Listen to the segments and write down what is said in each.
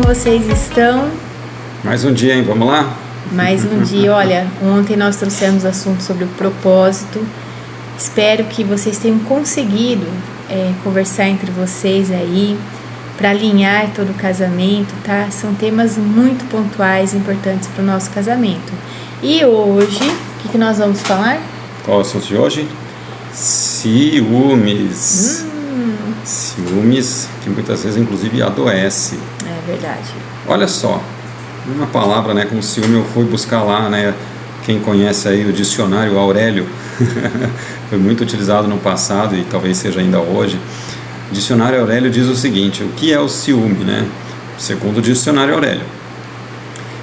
vocês estão? Mais um dia, hein? Vamos lá? Mais um dia. Olha, ontem nós trouxemos assunto sobre o propósito. Espero que vocês tenham conseguido conversar entre vocês aí para alinhar todo o casamento, tá? São temas muito pontuais e importantes para o nosso casamento. E hoje, o que nós vamos falar? Qual é o assunto de hoje? Ciúmes. Ciúmes que muitas vezes inclusive adoece. É verdade. Olha só, uma palavra, né, como ciúme, eu fui buscar lá, né, quem conhece aí o dicionário Aurélio, foi muito utilizado no passado e talvez seja ainda hoje. O dicionário Aurélio diz o seguinte: o que é o ciúme, né? Segundo o dicionário Aurélio,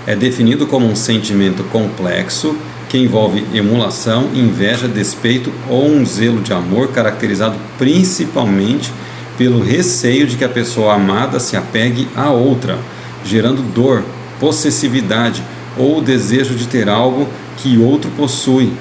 é definido como um sentimento complexo que envolve emulação, inveja, despeito ou um zelo de amor caracterizado principalmente pelo receio de que a pessoa amada se apegue a outra, gerando dor, possessividade ou o desejo de ter algo que outro possui,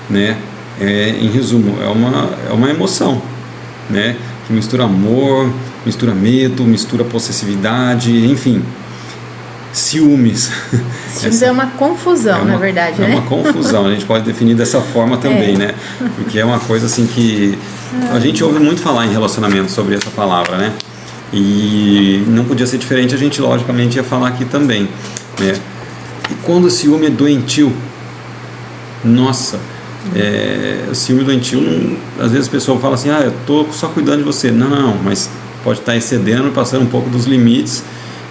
né? Em resumo, é uma emoção, né? Que mistura amor, mistura medo, mistura possessividade, enfim. Ciúmes. Ciúmes é uma confusão, na verdade, né? É uma confusão, a gente pode definir dessa forma também, né? Porque é uma coisa assim que a gente ouve muito falar em relacionamento sobre essa palavra, né? E não podia ser diferente, a gente logicamente ia falar aqui também, né? E quando o ciúme é doentio, nossa, o ciúme doentio, às vezes a pessoa fala assim, eu tô só cuidando de você. Não, mas pode estar excedendo, passando um pouco dos limites,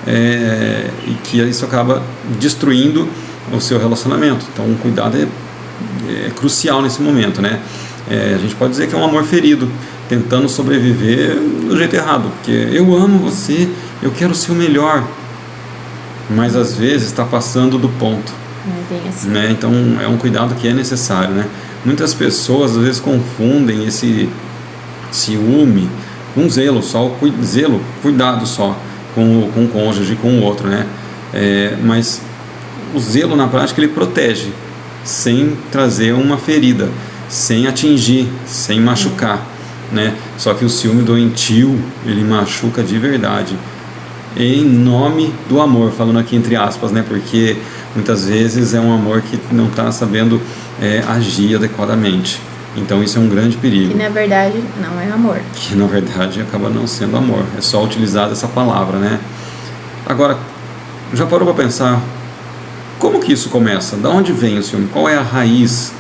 e que isso acaba destruindo o seu relacionamento. Então o cuidado é crucial nesse momento, né? A gente pode dizer que é um amor ferido, tentando sobreviver do jeito errado, porque eu amo você, eu quero ser o melhor, mas às vezes está passando do ponto, bem assim, né? Então é um cuidado que é necessário, né? Muitas pessoas às vezes confundem esse ciúme com zelo, cuidado só com o cônjuge, com o outro, né? Mas o zelo na prática ele protege, sem trazer uma ferida, sem atingir, sem machucar, né? Só que o ciúme doentio, ele machuca de verdade, em nome do amor, falando aqui entre aspas, né? Porque muitas vezes é um amor que não está sabendo agir adequadamente. Então isso é um grande perigo. Que na verdade não é amor. Que na verdade acaba não sendo amor, é só utilizar essa palavra, né? Agora, já parou para pensar como que isso começa? Da onde vem o ciúme? Qual é a raiz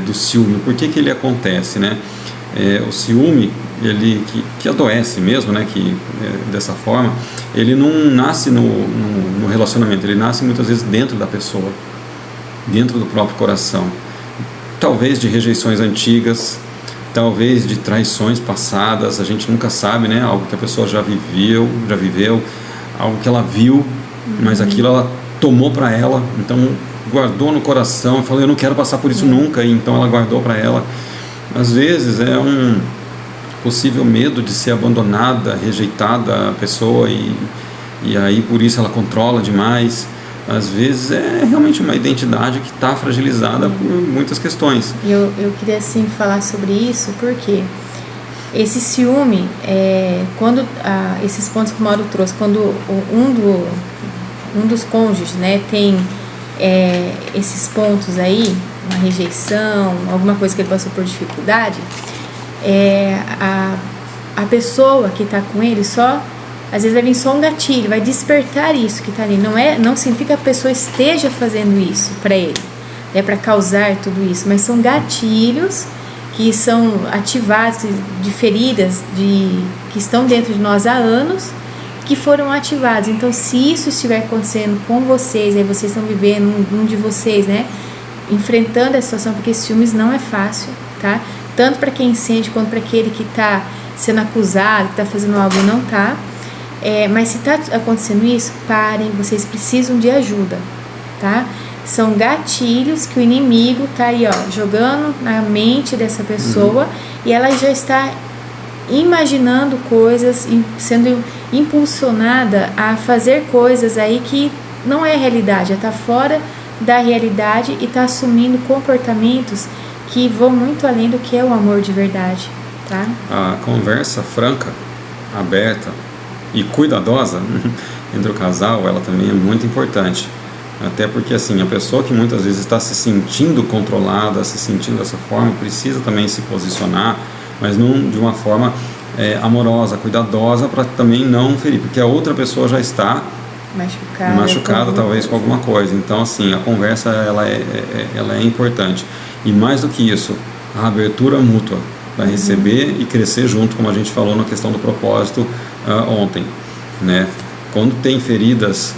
do ciúme? Por que ele acontece, né? O ciúme, ele que adoece mesmo, né? Dessa forma, ele não nasce no relacionamento, ele nasce muitas vezes dentro da pessoa, dentro do próprio coração. Talvez de rejeições antigas, talvez de traições passadas, a gente nunca sabe, né? Algo que a pessoa já viveu, algo que ela viu, mas aquilo ela tomou para ela, então guardou no coração e falou, eu não quero passar por isso nunca, e então ela guardou para ela. Às vezes é um possível medo de ser abandonada, rejeitada a pessoa, e aí por isso ela controla demais. Às vezes é realmente uma identidade que está fragilizada por muitas questões. Eu queria assim falar sobre isso porque esse ciúme, quando esses pontos que o Mauro trouxe, quando um dos cônjuges, né, tem esses pontos aí, uma rejeição, alguma coisa que ele passou por dificuldade, a pessoa que está com ele às vezes vai vir só um gatilho, vai despertar isso que está ali. Não significa que a pessoa esteja fazendo isso para ele, para causar tudo isso, mas são gatilhos que são ativados de feridas que estão dentro de nós há anos, que foram ativados. Então, se isso estiver acontecendo com vocês, aí vocês estão vivendo, um de vocês, né, enfrentando essa situação, porque ciúmes não é fácil, tá? Tanto para quem sente quanto para aquele que está sendo acusado, que está fazendo algo e não está. Mas se está acontecendo isso, parem, vocês precisam de ajuda, tá? São gatilhos que o inimigo está aí, jogando na mente dessa pessoa, e ela já está imaginando coisas, sendo impulsionada a fazer coisas aí que não é realidade, já está fora da realidade e está assumindo comportamentos que vão muito além do que é o amor de verdade, tá? A conversa franca, aberta e cuidadosa entre o casal, ela também é muito importante. Até porque assim, a pessoa que muitas vezes está se sentindo controlada, se sentindo dessa forma, precisa também se posicionar, mas não de uma forma amorosa, cuidadosa, para também não ferir, porque a outra pessoa já está machucada talvez com alguma coisa. Então assim, a conversa ela é importante. E mais do que isso, a abertura mútua para receber e crescer junto, como a gente falou na questão do propósito ontem, né? Quando tem feridas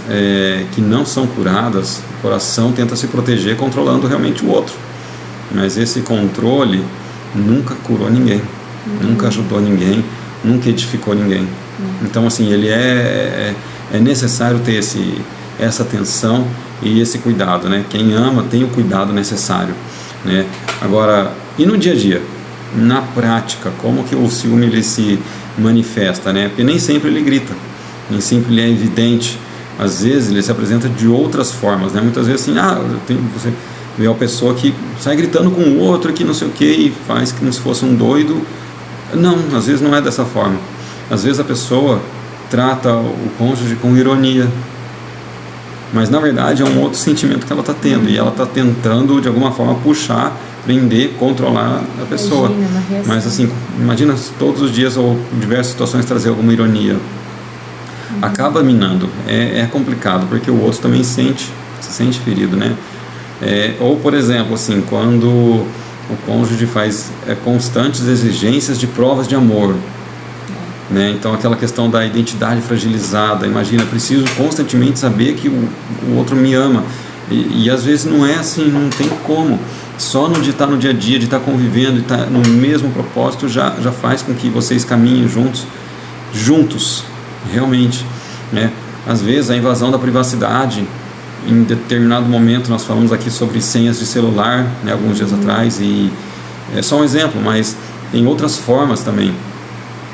que não são curadas, o coração tenta se proteger controlando realmente o outro. Mas esse controle nunca curou ninguém, nunca ajudou ninguém, nunca edificou ninguém. Então assim, ele é necessário ter essa atenção e esse cuidado, né? Quem ama tem o cuidado necessário, né? Agora, e no dia a dia? Na prática, como que o ciúme ele se manifesta, né? Porque nem sempre ele grita, nem sempre ele é evidente. Às vezes ele se apresenta de outras formas, né? Muitas vezes assim, você vê uma pessoa que sai gritando com o outro, que não sei o que, e faz como se fosse um doido. Não, às vezes não é dessa forma. Às vezes a pessoa trata o cônjuge com ironia, mas na verdade é um outro sentimento que ela está tendo, e ela está tentando de alguma forma puxar, prender, controlar a pessoa. Mas assim, imagina todos os dias ou em diversas situações trazer alguma ironia. Acaba minando, é complicado, porque o outro também se sente ferido, né? Ou por exemplo, assim, quando o cônjuge faz constantes exigências de provas de amor, né? Então aquela questão da identidade fragilizada, imagina, preciso constantemente saber que o outro me ama, e às vezes não é assim, não tem como. Só de estar no dia a dia, de estar convivendo, de estar no mesmo propósito, já faz com que vocês caminhem juntos, realmente, né? Às vezes a invasão da privacidade, em determinado momento nós falamos aqui sobre senhas de celular, né, alguns dias atrás, e é só um exemplo, mas tem outras formas também.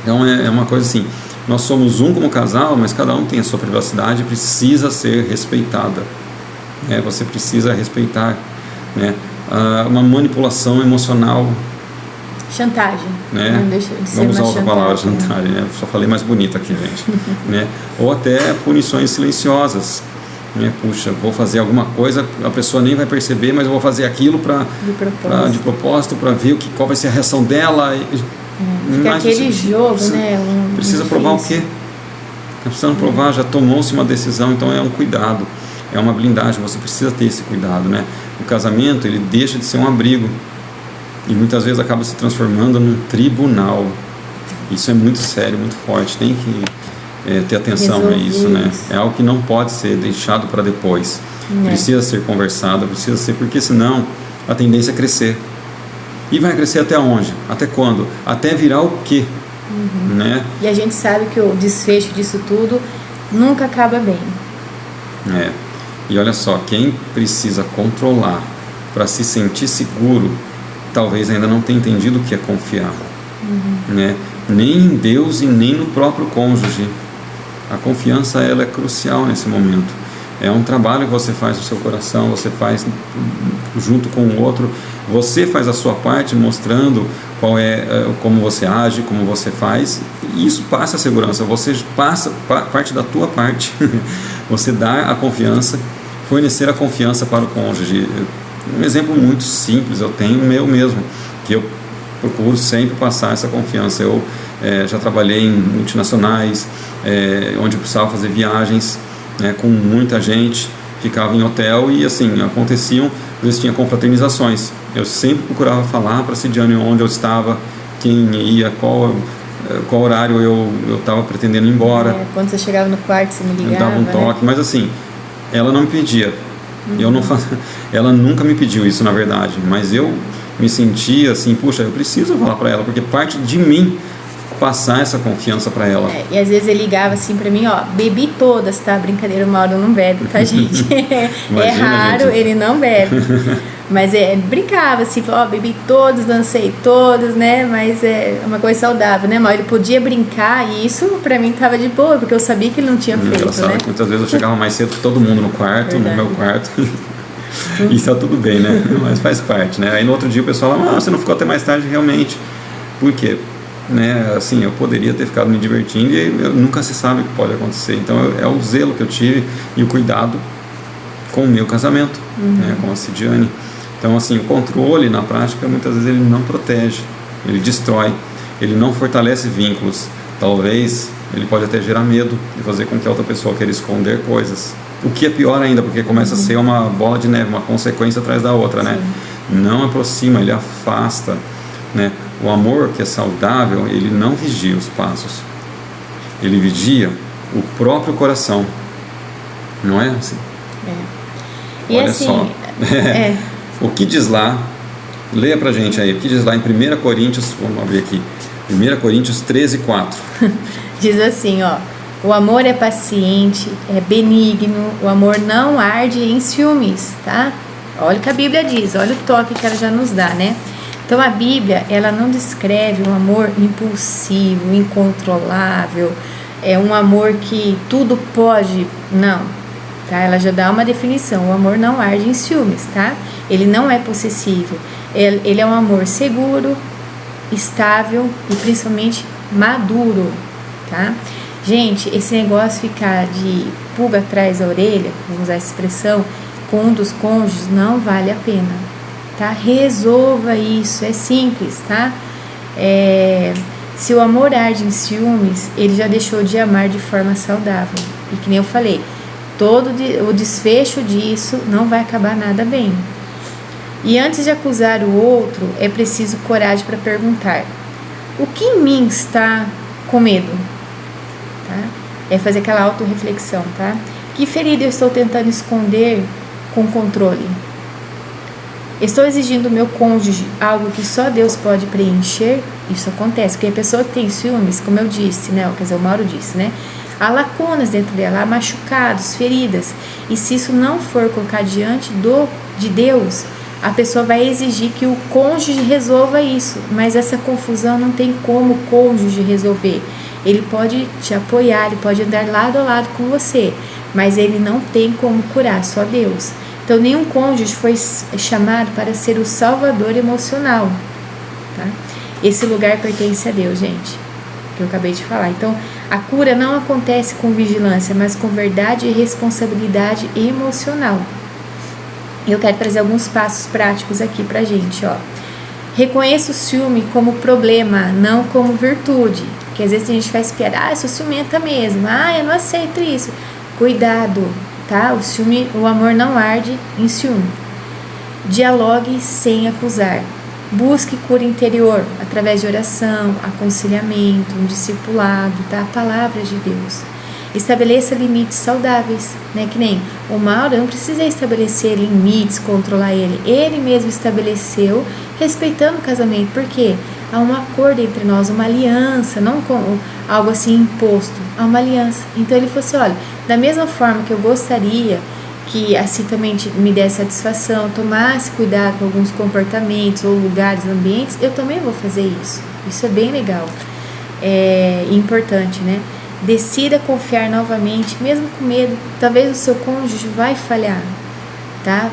Então é uma coisa assim, nós somos um como casal, mas cada um tem a sua privacidade e precisa ser respeitada, né? Você precisa respeitar, né? Uma manipulação emocional, chantagem, né? Não deixa de ser Vamos usar uma outra palavra, chantagem, né? Só falei mais bonita aqui, gente. Né? Ou até punições silenciosas, né? Puxa, vou fazer alguma coisa, a pessoa nem vai perceber, mas eu vou fazer aquilo de propósito, para ver qual vai ser a reação dela. Fica aquele jogo, né? Precisa provar o quê? Está precisando provar, já tomou-se uma decisão, então é um cuidado, é uma blindagem, você precisa ter esse cuidado, né? O casamento, ele deixa de ser um abrigo e muitas vezes acaba se transformando num tribunal. Isso é muito sério, muito forte, tem que ter atenção a isso, né? É algo que não pode ser deixado para depois, precisa ser conversado, precisa ser, porque senão a tendência é crescer. E vai crescer até onde? Até quando? Até virar o quê? Né? E a gente sabe que o desfecho disso tudo nunca acaba bem. E olha só, quem precisa controlar para se sentir seguro, talvez ainda não tenha entendido o que é confiar, né? Nem em Deus e nem no próprio cônjuge. A confiança, ela é crucial nesse momento. É um trabalho que você faz no seu coração, você faz junto com o outro, você faz a sua parte mostrando como você age, como você faz, e isso passa a segurança, você passa parte da tua parte, você dá a confiança, fornecer a confiança para o cônjuge. Um exemplo muito simples, eu tenho o meu mesmo, que eu procuro sempre passar essa confiança. Eu já trabalhei em multinacionais, onde eu precisava fazer viagens, né, com muita gente, ficava em hotel e assim, aconteciam, às vezes tinha confraternizações. Eu sempre procurava falar para a Cidiane onde eu estava, quem ia, qual horário eu estava pretendendo ir embora. Quando você chegava no quarto, você me ligava. Eu dava um toque, né? Mas assim, ela não me pedia. Ela nunca me pediu isso, na verdade, mas eu me sentia assim, puxa, eu preciso falar para ela, porque parte de mim passar essa confiança para ela. E às vezes ele ligava assim para mim, bebi todas, tá? Brincadeira, o Mauro não bebe, tá, gente? É raro, gente. Ele não bebe. Mas brincava assim, falou, bebi todas, dancei todas, né? Mas é uma coisa saudável, né, Mauro? Ele podia brincar e isso pra mim tava de boa, porque eu sabia que ele não tinha feito, engraçado, né? Muitas vezes eu chegava mais cedo que todo mundo no quarto, no meu quarto. E tá tudo bem, né? Mas faz parte, né? Aí no outro dia o pessoal fala, você não ficou até mais tarde, realmente. Por quê? né? Assim, eu poderia ter ficado me divertindo e nunca se sabe o que pode acontecer. Então é o zelo que eu tive e o cuidado com o meu casamento, né? Com a Cidiane. Então, assim, o controle na prática muitas vezes ele não protege, ele destrói, ele não fortalece vínculos. Talvez ele pode até gerar medo de fazer com que a outra pessoa queira esconder coisas. O que é pior ainda, porque começa a ser uma bola de neve, uma consequência atrás da outra, né? Não aproxima, ele afasta, né? O amor que é saudável, ele não vigia os passos, ele vigia o próprio coração, não é assim? E olha assim, só, o que diz lá, leia pra gente aí, o que diz lá em 1 Coríntios, vamos abrir aqui, 1 Coríntios 13:4. Diz assim, ó: o amor é paciente, é benigno, o amor não arde em ciúmes, tá? Olha o que a Bíblia diz, olha o toque que ela já nos dá, né? Então a Bíblia, ela não descreve um amor impulsivo, incontrolável, é um amor que tudo pode, não, tá? Ela já dá uma definição, o amor não arde em ciúmes, tá? Ele não é possessivo, ele é um amor seguro, estável e principalmente maduro, tá? Gente, esse negócio ficar de pulga atrás da orelha, vamos usar essa expressão, com um dos cônjuges, não vale a pena, tá? Resolva isso, é simples, tá? Se o amor arde em ciúmes, ele já deixou de amar de forma saudável. E que nem eu falei, todo o desfecho disso não vai acabar nada bem. E antes de acusar o outro, é preciso coragem para perguntar: o que em mim está com medo? Tá? É fazer aquela autorreflexão, tá? Que ferida eu estou tentando esconder com controle? Estou exigindo do meu cônjuge algo que só Deus pode preencher? Isso acontece, porque a pessoa que tem ciúmes, como eu disse, né? Quer dizer, o Mauro disse, né? Há lacunas dentro dela, há machucados, feridas. E se isso não for colocar diante de Deus, a pessoa vai exigir que o cônjuge resolva isso. Mas essa confusão não tem como o cônjuge resolver. Ele pode te apoiar, ele pode andar lado a lado com você, mas ele não tem como curar, só Deus. Então nenhum cônjuge foi chamado para ser o salvador emocional, tá? Esse lugar pertence a Deus, gente, que eu acabei de falar. Então a cura não acontece com vigilância, mas com verdade e responsabilidade emocional. Eu quero trazer alguns passos práticos aqui pra gente, ó. Reconheça o ciúme como problema, não como virtude. Porque às vezes a gente faz piada, eu sou ciumenta mesmo, eu não aceito isso. Cuidado, tá? O amor não arde em ciúme. Dialogue sem acusar. Busque cura interior através de oração, aconselhamento, um discipulado, tá? A palavra de Deus. Estabeleça limites saudáveis, né? Que nem o Mauro, eu não precisei estabelecer limites, controlar ele. Ele mesmo estabeleceu, respeitando o casamento. Por quê? Há um acordo entre nós, uma aliança, não com algo assim imposto. Há uma aliança. Então ele falou assim, olha, da mesma forma que eu gostaria que assim também me desse satisfação, tomasse cuidado com alguns comportamentos ou lugares, ambientes, eu também vou fazer isso. Isso é bem legal. É importante, né? Decida confiar novamente, mesmo com medo. Talvez o seu cônjuge vai falhar, tá?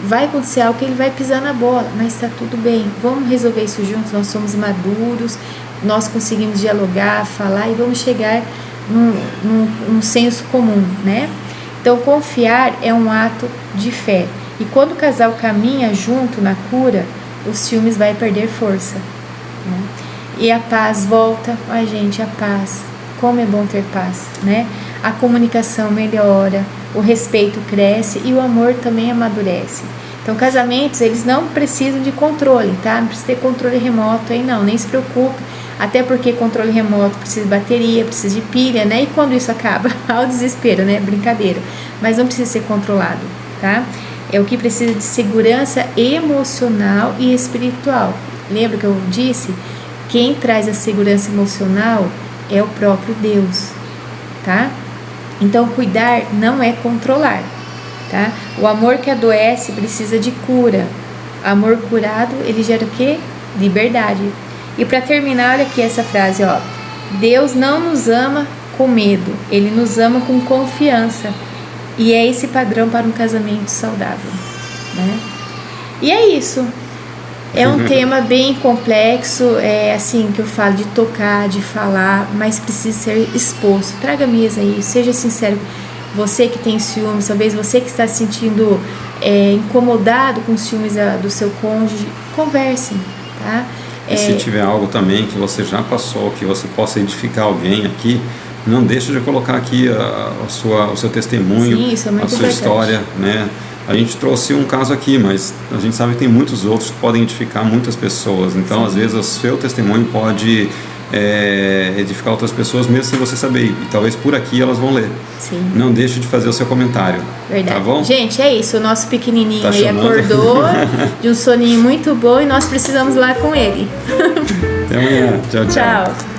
Vai acontecer algo que ele vai pisar na bola, mas está tudo bem. Vamos resolver isso juntos, nós somos maduros, nós conseguimos dialogar, falar e vamos chegar num senso comum, né? Então, confiar é um ato de fé. E quando o casal caminha junto na cura, os ciúmes vai perder força, né? E a paz volta. Ai, gente, a paz. Como é bom ter paz, né? A comunicação melhora, o respeito cresce e o amor também amadurece. Então, casamentos, eles não precisam de controle, tá? Não precisa ter controle remoto aí não, nem se preocupe. Até porque controle remoto precisa de bateria, precisa de pilha, né? E quando isso acaba, ao desespero, né? Brincadeira. Mas não precisa ser controlado, tá? É o que precisa de segurança emocional e espiritual. Lembra que eu disse? Quem traz a segurança emocional é o próprio Deus, tá? Então, cuidar não é controlar, tá? O amor que adoece precisa de cura. Amor curado, ele gera o quê? Liberdade. E para terminar, olha aqui essa frase, ó. Deus não nos ama com medo, Ele nos ama com confiança. E é esse padrão para um casamento saudável, né? E é isso. É um tema bem complexo, é assim que eu falo, de tocar, de falar, mas precisa ser exposto. Traga a mesa aí, seja sincero. Você que tem ciúmes, talvez você que está se sentindo incomodado com os ciúmes do seu cônjuge, conversem, tá? E se tiver algo também que você já passou, que você possa edificar alguém aqui, não deixe de colocar aqui o seu testemunho, Sim, isso é muito a sua importante. história, né? A gente trouxe um caso aqui, mas a gente sabe que tem muitos outros que podem edificar muitas pessoas. Então, Sim. às vezes, o seu testemunho pode edificar outras pessoas, mesmo sem você saber. E talvez por aqui elas vão ler. Sim. Não deixe de fazer o seu comentário. Verdade. Tá bom? Gente, é isso. O nosso pequenininho Tá aí chamando? acordou de um soninho muito bom e nós precisamos ir lá com ele. Até amanhã. Tchau, tchau. Tchau.